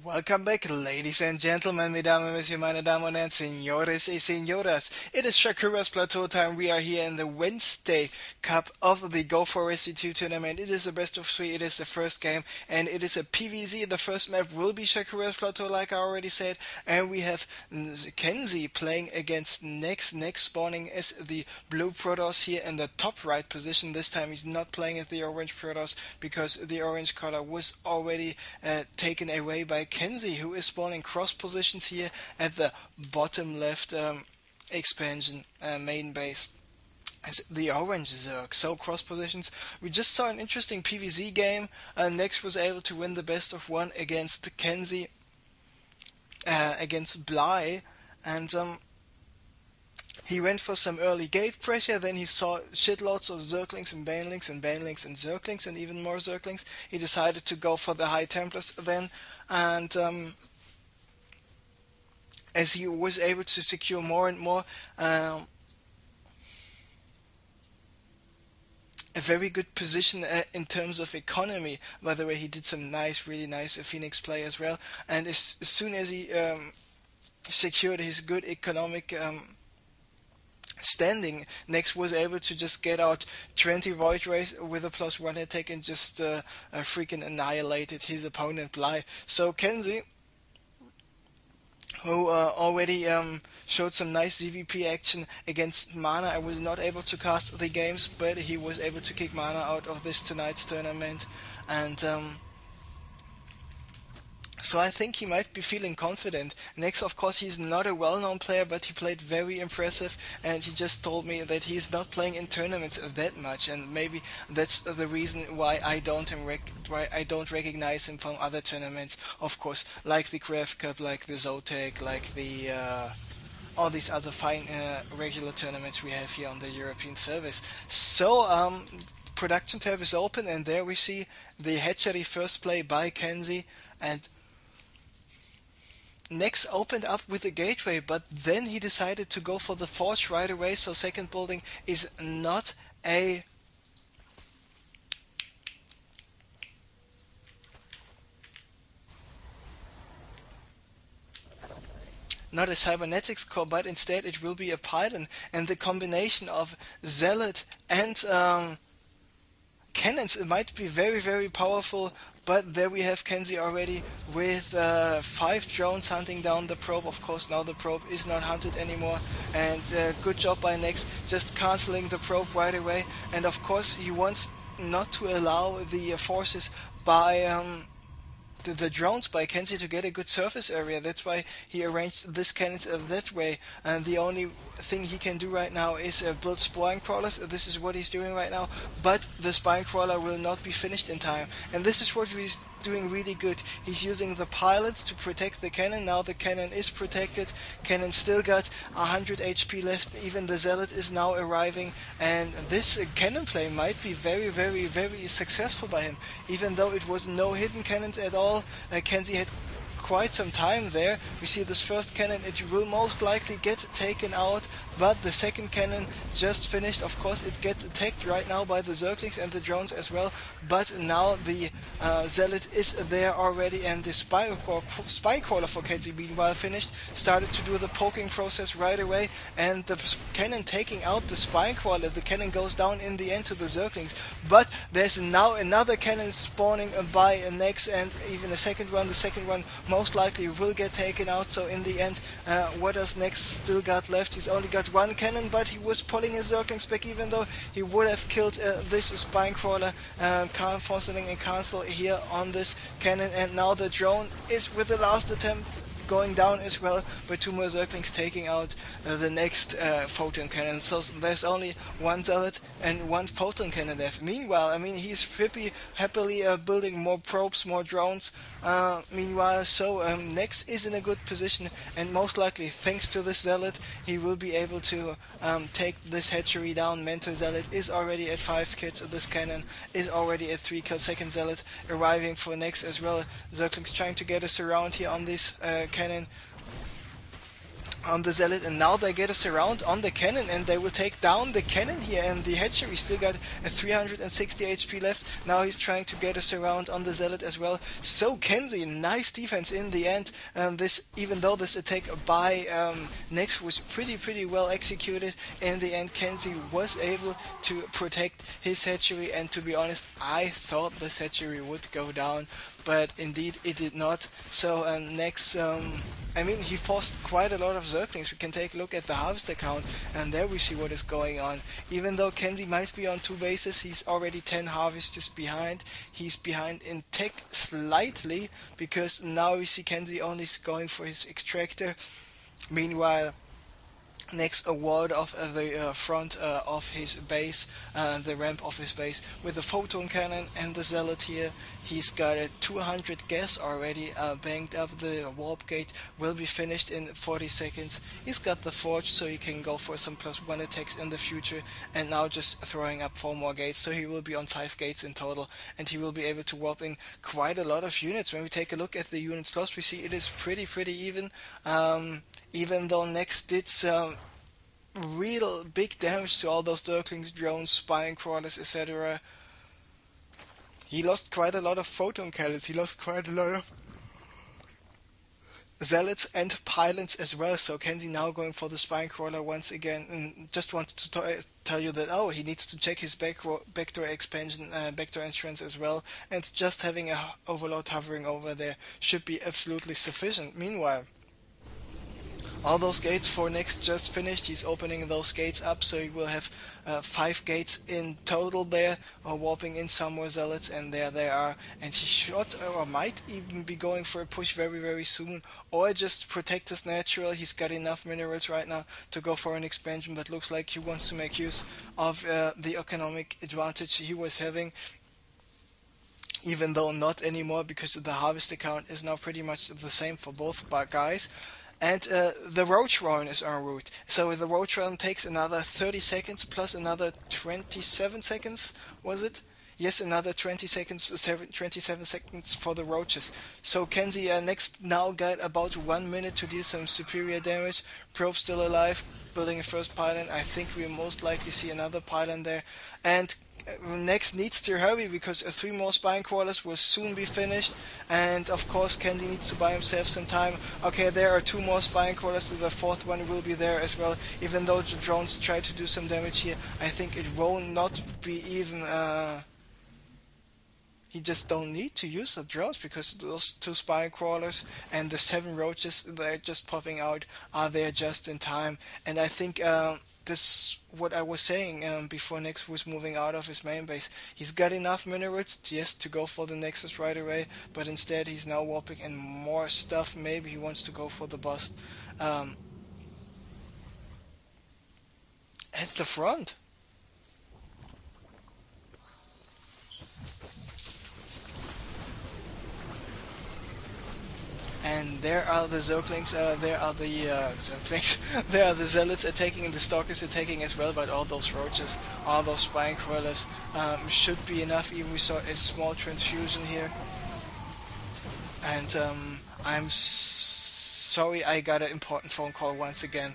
Welcome back, ladies and gentlemen, mesdames et messieurs, meine Damen und Herren, señores y señoras. It is Shakura's Plateau time. We are here in the Wednesday Cup of the Go4SC2 tournament. It is a best of three. It is the first game, and it is a PvZ. The first map will be Shakura's Plateau, like I already said. And we have Kenzy playing against Nex. Nex spawning as the blue Protoss here in the top right position. This time he's not playing as the orange Protoss because the orange color was already taken away by Kenzy, who is spawning cross positions here at the bottom left expansion main base as the orange Zerg. So cross positions. We just saw an interesting PvZ game. Nex was able to win the best of one against Kenzy, against Bly, and he went for some early gate pressure, then he saw shitloads of Zerglings and Banelings and Banelings and Zerglings and even more Zerglings. He decided to go for the High Templars then, and as he was able to secure more and more a very good position in terms of economy. By the way, he did some really nice Phoenix play as well, and as soon as he secured his good economic standing, Nex was able to just get out 20 Void Rays with a +1 attack and just freaking annihilated his opponent Bly. So Kenzy, who already showed some nice ZVP action against Mana, I was not able to cast the games, but he was able to kick Mana out of this tonight's tournament, and so I think he might be feeling confident. Next, of course, he's not a well-known player, but he played very impressive, and he just told me that he's not playing in tournaments that much, and maybe that's the reason why I don't recognize him from other tournaments, of course, like the Craft Cup, like the Zotac, like the all these other fine regular tournaments we have here on the European service. So production tab is open, and there we see the hatchery first play by Kenzy, and Nex opened up with a gateway, but then he decided to go for the forge right away, so second building is not a cybernetics core, but instead it will be a pylon, and the combination of zealot and cannons, it might be very powerful. But there we have Kenzy already with 5 drones hunting down the probe. Of course, now the probe is not hunted anymore, and good job by Nex, just cancelling the probe right away. And of course, he wants not to allow the forces by the drones by Kenzy to get a good surface area. That's why he arranged this cannons that way, and the only thing he can do right now is build spine crawlers. This is what he's doing right now, but the spine crawler will not be finished in time, and this is what he's doing really good. He's using the pilots to protect the cannon. Now the cannon is protected. Cannon still got 100 HP left. Even the zealot is now arriving, and this cannon play might be very successful by him, even though it was no hidden cannons at all. Kenzy had quite some time there. We see this first cannon, it will most likely get taken out, but the second cannon just finished. Of course, it gets attacked right now by the Zerglings and the drones as well, but now the zealot is there already, and the spine crawler for Kenzy meanwhile finished, started to do the poking process right away, and the cannon taking out the spine crawler. The cannon goes down in the end to the Zerglings, but there's now another cannon spawning by Nex, and even a second one. The second one most likely will get taken out. So in the end, what does Nex still got left? He's only got one cannon, but he was pulling his Zerglings back, even though he would have killed this spine crawler. Canceling and cancel here on this cannon, and now the drone is with the last attempt going down as well, but 2 more Zerglings taking out the next photon cannon. So there's only 1 zealot and 1 photon cannon left. Meanwhile, I mean, he's happily building more probes, more drones. Meanwhile, so Nex is in a good position, and most likely, thanks to this zealot, he will be able to take this hatchery down. Mental zealot is already at 5 kills. This cannon is already at 3 kills. Second zealot arriving for Nex as well. Zerglings trying to get us around here on this cannon. on the Zealot, and now they get a surround on the cannon, and they will take down the cannon here, and the hatchery still got a 360 HP left. Now he's trying to get a surround on the Zealot as well. So Kenzy, nice defense in the end. This, even though this attack by Nex was pretty well executed, in the end Kenzy was able to protect his hatchery, and to be honest, I thought this hatchery would go down, but indeed it did not. So Nex, I mean, he forced quite a lot of Zerglings. We can take a look at the harvest account, and there we see what is going on. Even though Kenzy might be on 2 bases, he's already 10 harvesters behind. He's behind in tech slightly, because now we see Kenzy only going for his extractor. Meanwhile, next, a ward of the front of his base, the ramp of his base, with the photon cannon and the zealot here. He's got a 200 gas already banked up. The warp gate will be finished in 40 seconds. He's got the forge, so he can go for some +1 attacks in the future, and now just throwing up 4 more gates, so he will be on 5 gates in total, and he will be able to warp in quite a lot of units. When we take a look at the units lost, we see it is pretty even. Even though Nex did some real big damage to all those Zerglings, drones, spine crawlers, etc. He lost quite a lot of photon cannons, he lost quite a lot of zealots and pylons as well. So Kenzy now going for the spine crawler once again, and just wanted to tell you that, oh, he needs to check his backdoor expansion, backdoor entrance as well, and just having a overload hovering over there should be absolutely sufficient. Meanwhile, all those gates for Nex just finished. He's opening those gates up, so he will have 5 gates in total there, warping in some more zealots, and there they are. And he should, or might even be going for a push very soon, or just protect his natural. He's got enough minerals right now to go for an expansion, but looks like he wants to make use of the economic advantage he was having. Even though not anymore, because the harvest account is now pretty much the same for both guys. And the roach run is en route. So the roach run takes another 30 seconds plus another 27 seconds, was it? Yes, another 27 seconds for the roaches. So Kenzy next now got about 1 minute to deal some superior damage. Probe still alive, building a first pylon. I think we'll most likely see another pylon there. And Next needs to hurry, because 3 more spine crawlers will soon be finished, and of course Kenzy needs to buy himself some time. Okay, there are 2 more spine crawlers, so the 4th one will be there as well. Even though the drones try to do some damage here, I think it will not be even he just don't need to use the drones, because those 2 spine crawlers and the 7 roaches that are just popping out are there just in time. And I think this what I was saying before Nex was moving out of his main base. He's got enough minerals, yes, to go for the Nexus right away, but instead he's now warping in more stuff. Maybe he wants to go for the bust at the front. And there are the Zerglings, there are the Zerglings, there are the Zealots attacking and the Stalkers attacking as well, but all those roaches, all those spine crawlers should be enough. Even we saw a small transfusion here. And I'm sorry, I got an important phone call once again.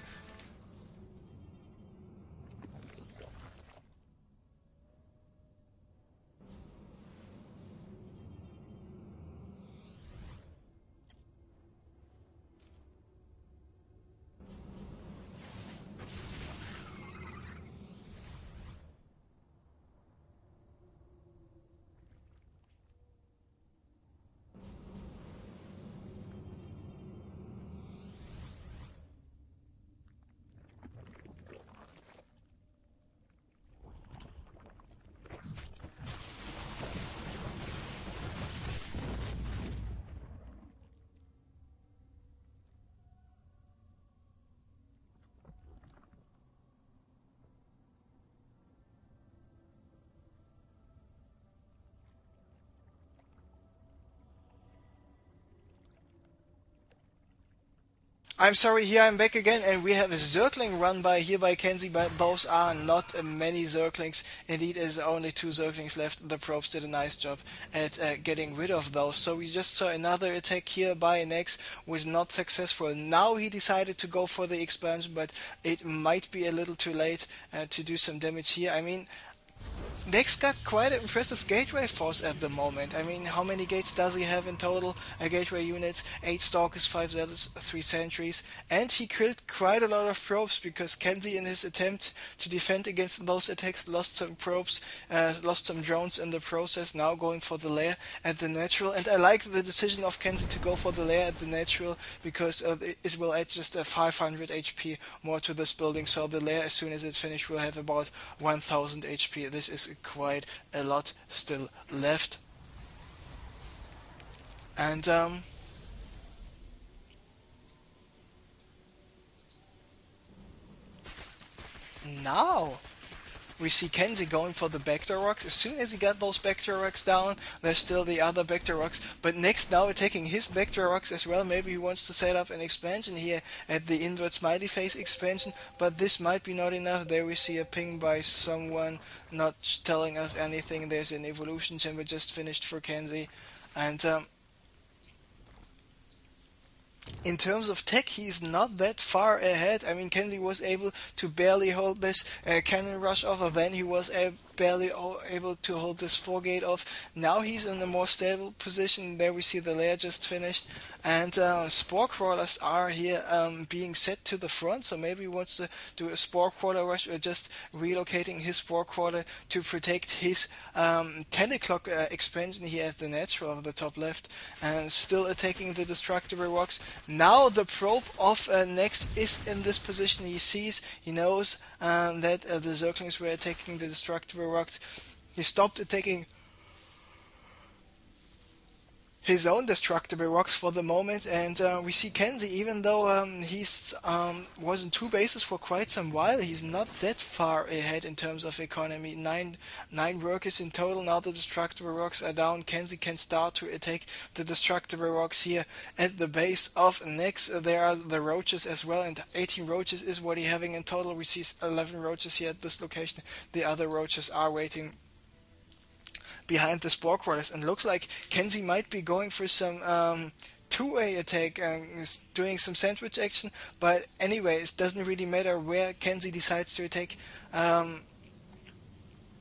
I'm sorry, here I'm back again, and we have a Zergling run by here by Kenzy, but those are not many Zerglings. Indeed, there's only two Zerglings left. The probes did a nice job at getting rid of those. So we just saw another attack here by Nex, was not successful. Now he decided to go for the expansion, but it might be a little too late to do some damage here. I mean, Nex got quite an impressive gateway force at the moment. I mean, how many gates does he have in total? Gateway units, 8 Stalkers, 5 Zealots, 3 Sentries, and he killed quite a lot of probes because Kenzy, in his attempt to defend against those attacks, lost some probes, lost some drones in the process, now going for the lair at the natural. And I like the decision of Kenzy to go for the lair at the natural because it will add just a 500 HP more to this building, so the lair, as soon as it's finished, will have about 1000 HP. This is quite a lot still left. And now we see Kenzy going for the Vector Rocks. As soon as he got those Vector Rocks down, there's still the other Vector Rocks. But next, now attacking his Vector Rocks as well. Maybe he wants to set up an expansion here at the invert smiley face expansion. But this might be not enough. There we see a ping by someone not telling us anything. There's an evolution chamber just finished for Kenzy. And in terms of tech, he's not that far ahead. I mean, Kenzy was able to barely hold this cannon rush off, then he was barely able to hold this 4-gate off. Now he's in a more stable position. There we see the lair just finished, and Spore Crawlers are here being set to the front, so maybe he wants to do a Spore Crawler rush, or just relocating his Spore Crawler to protect his 10 o'clock expansion here at the natural of the top left, and still attacking the destructible rocks. Now the probe of Nex is in this position. He sees, he knows that the Zerglings were attacking the destructible rocks. He stopped attacking his own destructible rocks for the moment, and we see Kenzy, even though he's was in 2 bases for quite some while, he's not that far ahead in terms of economy. Nine workers in total. Now the destructible rocks are down. Kenzy can start to attack the destructible rocks here at the base of Nex. There are the roaches as well, and 18 roaches is what he's having in total. We see 11 roaches here at this location. The other roaches are waiting behind the Spore Crawlers, and looks like Kenzy might be going for some 2-way attack, doing some sandwich action, but anyway, it doesn't really matter where Kenzy decides to attack.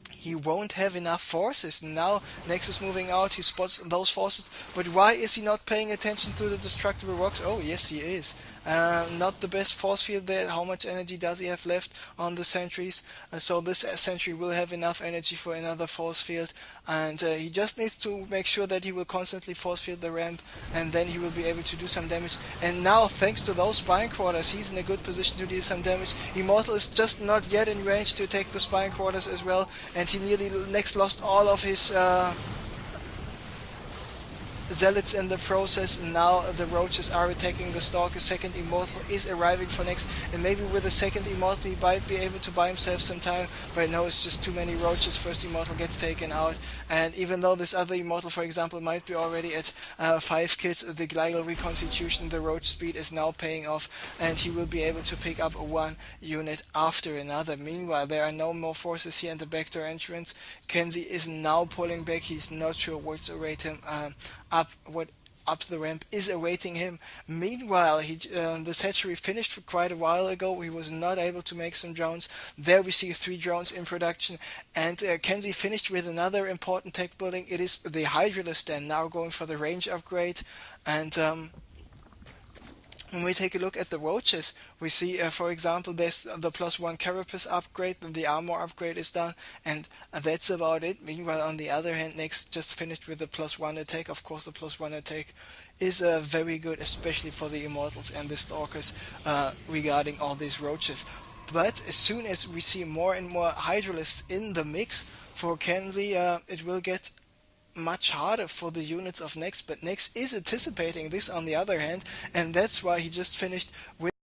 He won't have enough forces. Now Nex is moving out, he spots those forces, but why is he not paying attention to the destructible rocks? Oh yes, he is. Not the best force field there. How much energy does he have left on the sentries? So this sentry will have enough energy for another force field, and he just needs to make sure that he will constantly force field the ramp, and then he will be able to do some damage. And now, thanks to those spine quarters, he's in a good position to do some damage. Immortal is just not yet in range to attack the spine quarters as well, and he nearly next lost all of his Zealots in the process. Now the roaches are attacking the stalker. Second Immortal is arriving for Nex, and maybe with the second Immortal he might be able to buy himself some time, but no, it's just too many roaches. First Immortal gets taken out, and even though this other Immortal, for example, might be already at 5 kills, the glial reconstitution, the roach speed is now paying off, and he will be able to pick up 1 unit after another. Meanwhile, there are no more forces here in the backdoor entrance. Kenzy is now pulling back. He's not sure what to rate him up the ramp is awaiting him. Meanwhile, the hatchery finished for quite a while ago. He was not able to make some drones. There we see 3 drones in production, and Kenzy finished with another important tech building. It is the Hydralisk stand, now going for the range upgrade. And when we take a look at the roaches, we see, for example, there's the +1 carapace upgrade, and the armor upgrade is done, and that's about it. Meanwhile, on the other hand, Nex just finished with the +1 attack. Of course, the +1 attack is very good, especially for the Immortals and the Stalkers, regarding all these roaches. But as soon as we see more and more Hydralisks in the mix for Kenzy, it will get much harder for the units of Nex, but Nex is anticipating this on the other hand, and that's why he just finished with